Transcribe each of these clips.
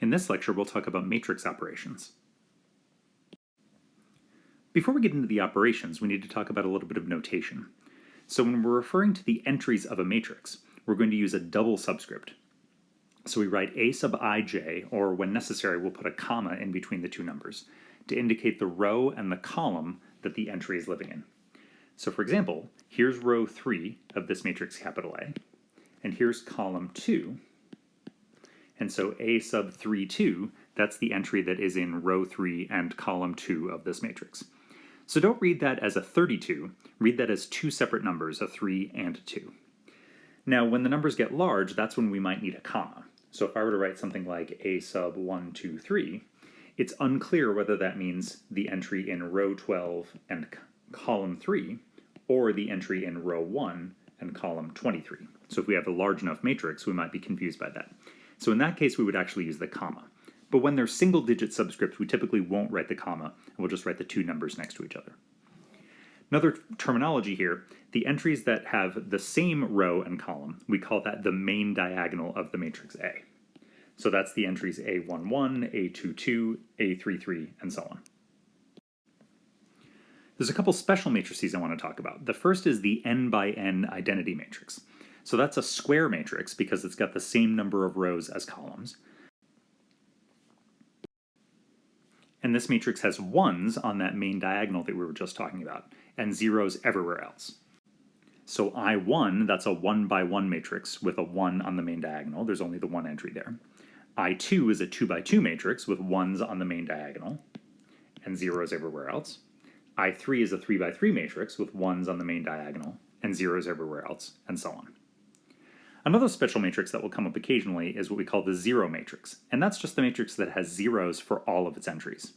In this lecture, we'll talk about matrix operations. Before we get into the operations, we need to talk about a little bit of notation. So when we're referring to the entries of a matrix, we're going to use a double subscript. So we write a sub ij, or when necessary, we'll put a comma in between the two numbers to indicate the row and the column that the entry is living in. So for example, here's row 3 of this matrix capital A, and here's column 2. And so a sub 3, 2, that's the entry that is in row 3 and column 2 of this matrix. So don't read that as a 32, read that as two separate numbers, a 3 and a 2. Now when the numbers get large, that's when we might need a comma. So if I were to write something like a sub 1, 2, 3, it's unclear whether that means the entry in row 12 and column 3, or the entry in row 1 and column 23. So if we have a large enough matrix, we might be confused by that. So in that case, we would actually use the comma. But when they're single-digit subscripts, we typically won't write the comma, and we'll just write the two numbers next to each other. Another terminology here, the entries that have the same row and column, we call that the main diagonal of the matrix A. So that's the entries A11, A22, A33, and so on. There's a couple special matrices I want to talk about. The first is the n by n identity matrix. So that's a square matrix because it's got the same number of rows as columns. And this matrix has 1s on that main diagonal that we were just talking about, and 0s everywhere else. So I1, that's a 1 by 1 matrix with a 1 on the main diagonal. There's only the one entry there. I2 is a 2 by 2 matrix with 1s on the main diagonal, and 0s everywhere else. I3 is a 3 by 3 matrix with 1s on the main diagonal, and 0s everywhere else, and so on. Another special matrix that will come up occasionally is what we call the zero matrix, and that's just the matrix that has zeros for all of its entries.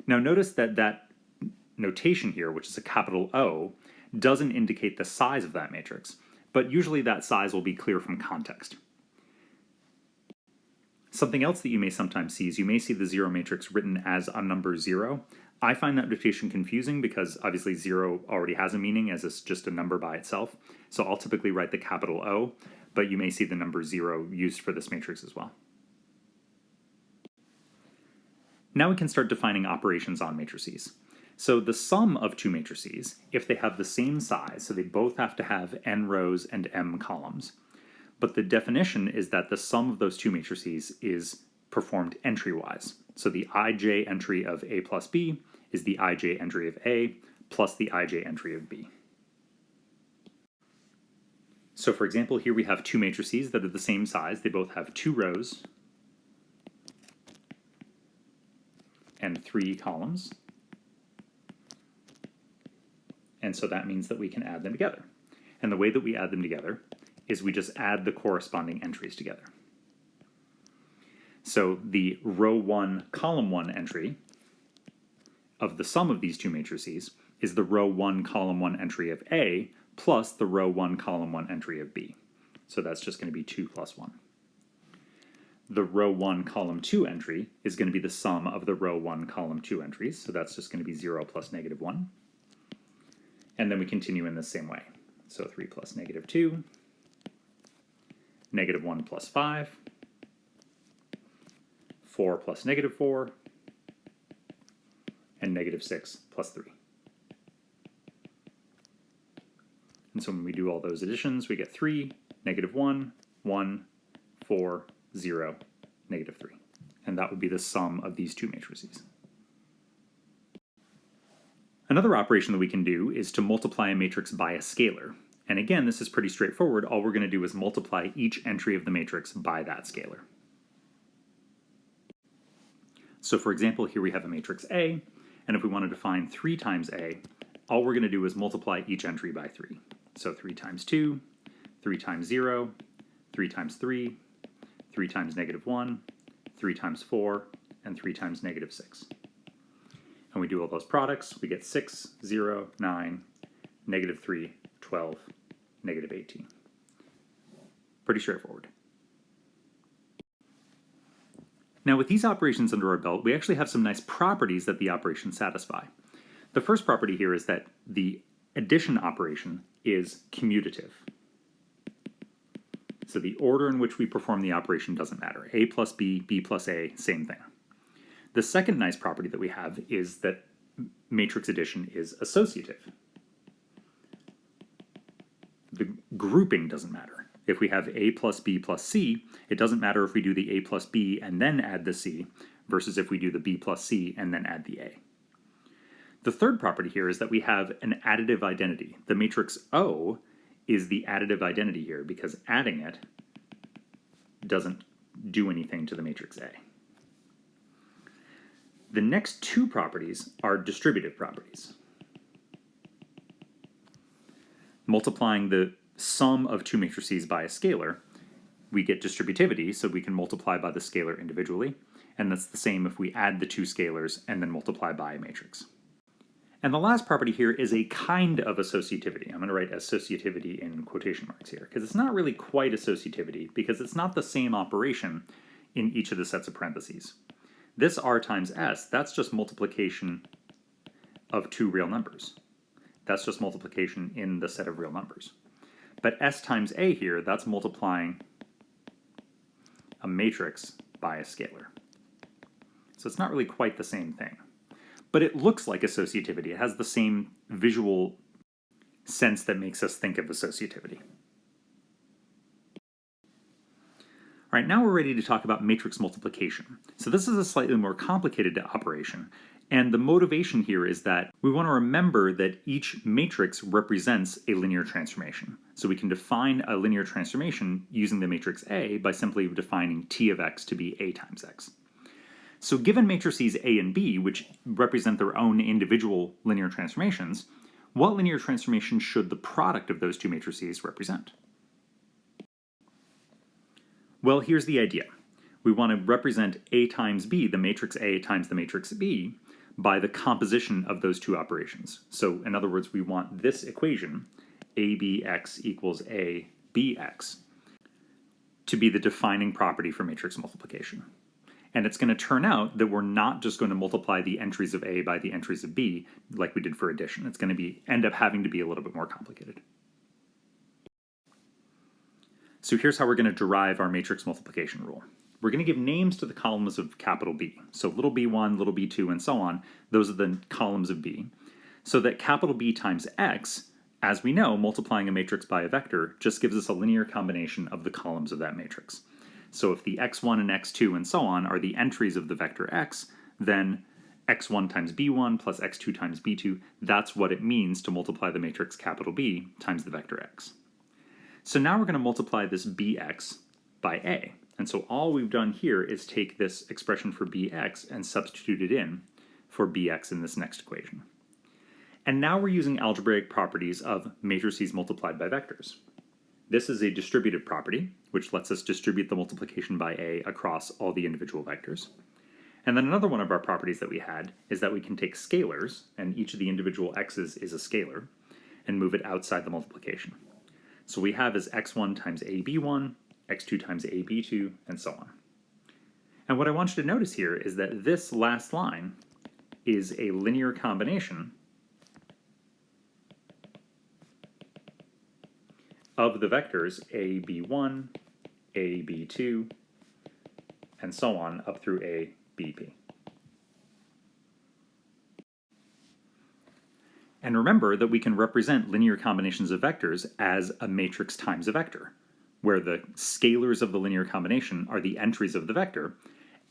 Now notice that that notation here, which is a capital O, doesn't indicate the size of that matrix, but usually that size will be clear from context. Something else that you may sometimes see is you may see the zero matrix written as a number 0. I find that notation confusing because obviously 0 already has a meaning as it's just a number by itself, so I'll typically write the capital O, but you may see the number 0 used for this matrix as well. Now we can start defining operations on matrices. So the sum of two matrices, if they have the same size, so they both have to have n rows and m columns, but the definition is that the sum of those two matrices is performed entry-wise. So the ij entry of A plus B is the ij entry of A plus the ij entry of B. So for example, here we have two matrices that are the same size. They both have 2 rows and 3 columns. And so that means that we can add them together. And the way that we add them together is we just add the corresponding entries together. So the row 1, column 1 entry of the sum of these two matrices is the row 1, column 1 entry of A plus the row 1, column 1 entry of B. So that's just going to be 2 plus 1. The row 1, column 2 entry is going to be the sum of the row 1, column 2 entries, so that's just going to be 0 plus negative 1. And then we continue in the same way. So 3 plus negative 2, negative 1 plus 5, 4 plus negative 4, and negative 6 plus 3. And so when we do all those additions, we get 3, negative 1, 1, 4, 0, negative 3. And that would be the sum of these two matrices. Another operation that we can do is to multiply a matrix by a scalar. And again, this is pretty straightforward. All we're going to do is multiply each entry of the matrix by that scalar. So for example, here we have a matrix A, and if we wanted to find 3 times A, all we're going to do is multiply each entry by 3. So 3 times 2, 3 times 0, 3 times 3, 3 times negative 1, 3 times 4, and 3 times negative 6. And we do all those products, we get 6, 0, 9, negative 3, 12, negative 18. Pretty straightforward. Now with these operations under our belt, we actually have some nice properties that the operations satisfy. The first property here is that the addition operation is commutative. So the order in which we perform the operation doesn't matter. A plus B, B plus A, same thing. The second nice property that we have is that matrix addition is associative. The grouping doesn't matter. If we have A plus B plus C, it doesn't matter if we do the A plus B and then add the C, versus if we do the B plus C and then add the A. The third property here is that we have an additive identity. The matrix O is the additive identity here because adding it doesn't do anything to the matrix A. The next two properties are distributive properties. Multiplying the sum of two matrices by a scalar, we get distributivity, so we can multiply by the scalar individually, and that's the same if we add the two scalars and then multiply by a matrix. And the last property here is a kind of associativity. I'm going to write associativity in quotation marks here, because it's not really quite associativity, because it's not the same operation in each of the sets of parentheses. This r times s, that's just multiplication of two real numbers. That's just multiplication in the set of real numbers. But s times a here, that's multiplying a matrix by a scalar. So it's not really quite the same thing. But it looks like associativity. It has the same visual sense that makes us think of associativity. All right, now we're ready to talk about matrix multiplication. So this is a slightly more complicated operation, and the motivation here is that we want to remember that each matrix represents a linear transformation. So we can define a linear transformation using the matrix A by simply defining T of x to be A times x. So given matrices A and B, which represent their own individual linear transformations, what linear transformation should the product of those two matrices represent? Well, here's the idea. We want to represent A times B, the matrix A times the matrix B, by the composition of those two operations. So in other words, we want this equation, ABX equals ABX, to be the defining property for matrix multiplication. And it's going to turn out that we're not just going to multiply the entries of A by the entries of B like we did for addition. It's going to end up having to be a little bit more complicated. So here's how we're going to derive our matrix multiplication rule. We're going to give names to the columns of capital B. So little b1, little b2, and so on. Those are the columns of B. So that capital B times x, as we know, multiplying a matrix by a vector just gives us a linear combination of the columns of that matrix. So if the x1 and x2 and so on are the entries of the vector x, then x1 times b1 plus x2 times b2, that's what it means to multiply the matrix capital B times the vector x. So now we're going to multiply this bx by a. And so all we've done here is take this expression for bx and substitute it in for bx in this next equation. And now we're using algebraic properties of matrices multiplied by vectors. This is a distributive property, which lets us distribute the multiplication by a across all the individual vectors. And then another one of our properties that we had is that we can take scalars, and each of the individual x's is a scalar, and move it outside the multiplication. So we have as x1 times ab1, x2 times ab2, and so on. And what I want you to notice here is that this last line is a linear combination of the vectors ab1, ab2, and so on up through abp. And remember that we can represent linear combinations of vectors as a matrix times a vector, where the scalars of the linear combination are the entries of the vector,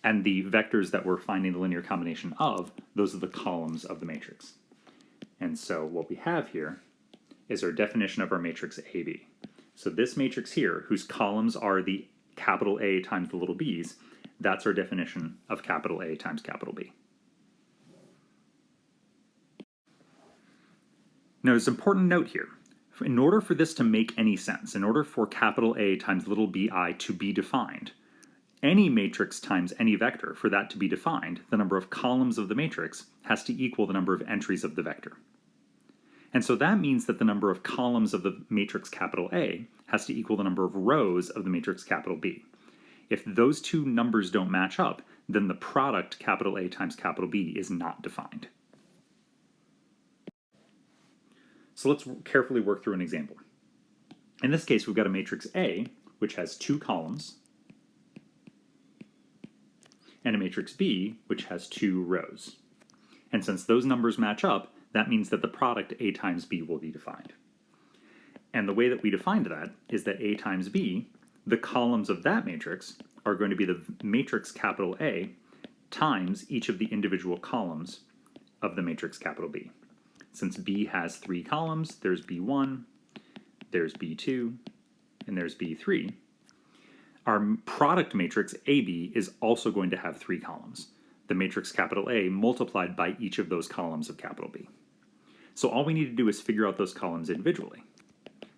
and the vectors that we're finding the linear combination of, those are the columns of the matrix. And so what we have here is our definition of our matrix AB. So this matrix here, whose columns are the capital A times the little b's, that's our definition of capital A times capital B. Now there's an important note here. In order for this to make any sense, in order for capital A times little bi to be defined, any matrix times any vector, for that to be defined, the number of columns of the matrix has to equal the number of entries of the vector. And so that means that the number of columns of the matrix capital A has to equal the number of rows of the matrix capital B. If those two numbers don't match up, then the product capital A times capital B is not defined. So let's carefully work through an example. In this case, we've got a matrix A which has 2 columns, and a matrix B, which has 2 rows. And since those numbers match up, that means that the product A times B will be defined. And the way that we defined that is that A times B, the columns of that matrix, are going to be the matrix capital A times each of the individual columns of the matrix capital B. Since B has 3 columns, there's B1, there's B2, and there's B3. Our product matrix AB is also going to have 3 columns, the matrix capital A multiplied by each of those columns of capital B. So all we need to do is figure out those columns individually.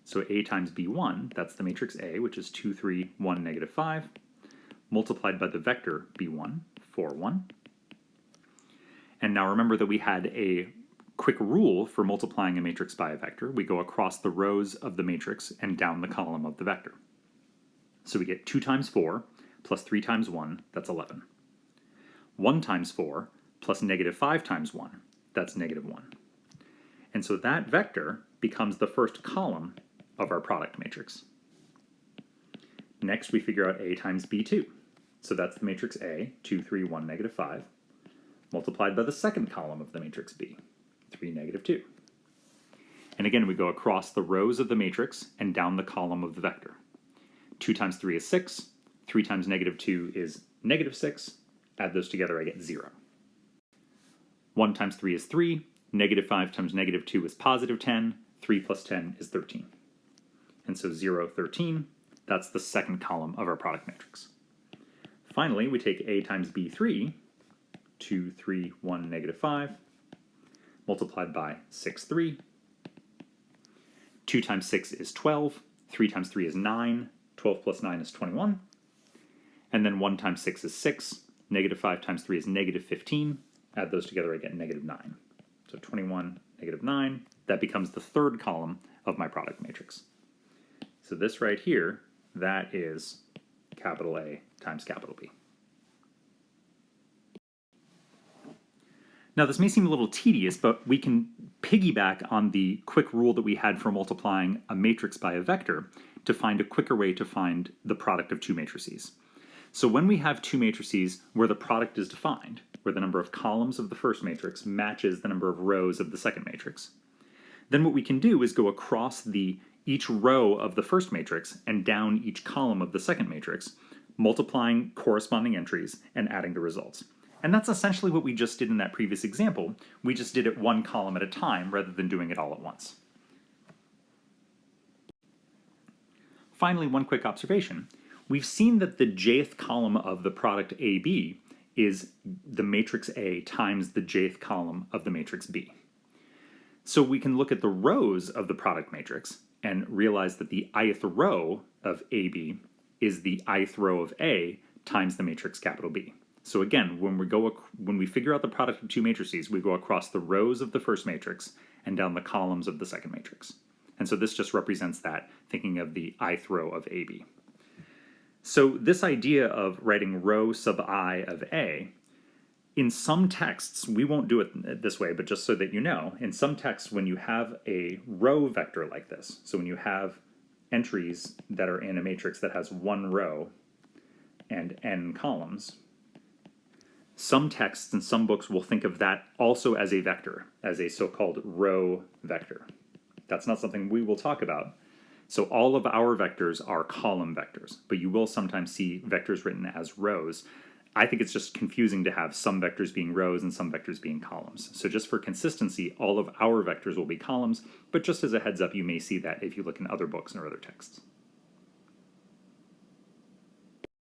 So A times B1, that's the matrix A, which is 2, 3, 1, negative 5, multiplied by the vector B1, 4, 1. And now remember that we had a quick rule for multiplying a matrix by a vector. We go across the rows of the matrix and down the column of the vector. So we get 2 times 4 plus 3 times 1, that's 11. 1 times 4 plus negative 5 times 1, that's negative 1. And so that vector becomes the first column of our product matrix. Next, we figure out A times B2. So that's the matrix A, 2, 3, 1, negative 5, multiplied by the second column of the matrix B, 3, negative 2. And again, we go across the rows of the matrix and down the column of the vector. 2 times 3 is 6, 3 times negative 2 is negative 6, add those together, I get 0. 1 times 3 is 3, negative 5 times negative 2 is positive 10, 3 plus 10 is 13. And so 0, 13, that's the second column of our product matrix. Finally, we take A times B3, 2, 3, 1, negative 5, multiplied by 6, 3. 2 times 6 is 12, 3 times 3 is 9, 12 plus 9 is 21. And then 1 times 6 is 6, negative 5 times 3 is negative 15. Add those together, I get negative 9. So 21, negative 9, that becomes the third column of my product matrix. So this right here, that is capital A times capital B. Now this may seem a little tedious, but we can piggyback on the quick rule that we had for multiplying a matrix by a vector to find a quicker way to find the product of 2 matrices. So when we have 2 matrices where the product is defined, where the number of columns of the first matrix matches the number of rows of the second matrix, then what we can do is go across each row of the first matrix and down each column of the second matrix, multiplying corresponding entries and adding the results. And that's essentially what we just did in that previous example. We just did it one column at a time rather than doing it all at once. Finally, one quick observation. We've seen that the jth column of the product AB is the matrix A times the jth column of the matrix B. So we can look at the rows of the product matrix and realize that the ith row of AB is the ith row of A times the matrix capital B. So again, when we figure out the product of 2 matrices, we go across the rows of the first matrix and down the columns of the second matrix. And so this just represents that, thinking of the ith row of AB. So this idea of writing row sub I of A, in some texts, we won't do it this way, but just so that you know, in some texts, when you have a row vector like this, so when you have entries that are in a matrix that has 1 row and n columns, some texts and some books will think of that also as a vector, as a so-called row vector. That's not something we will talk about. So all of our vectors are column vectors, but you will sometimes see vectors written as rows. I think it's just confusing to have some vectors being rows and some vectors being columns. So just for consistency, all of our vectors will be columns, but just as a heads up, you may see that if you look in other books or other texts.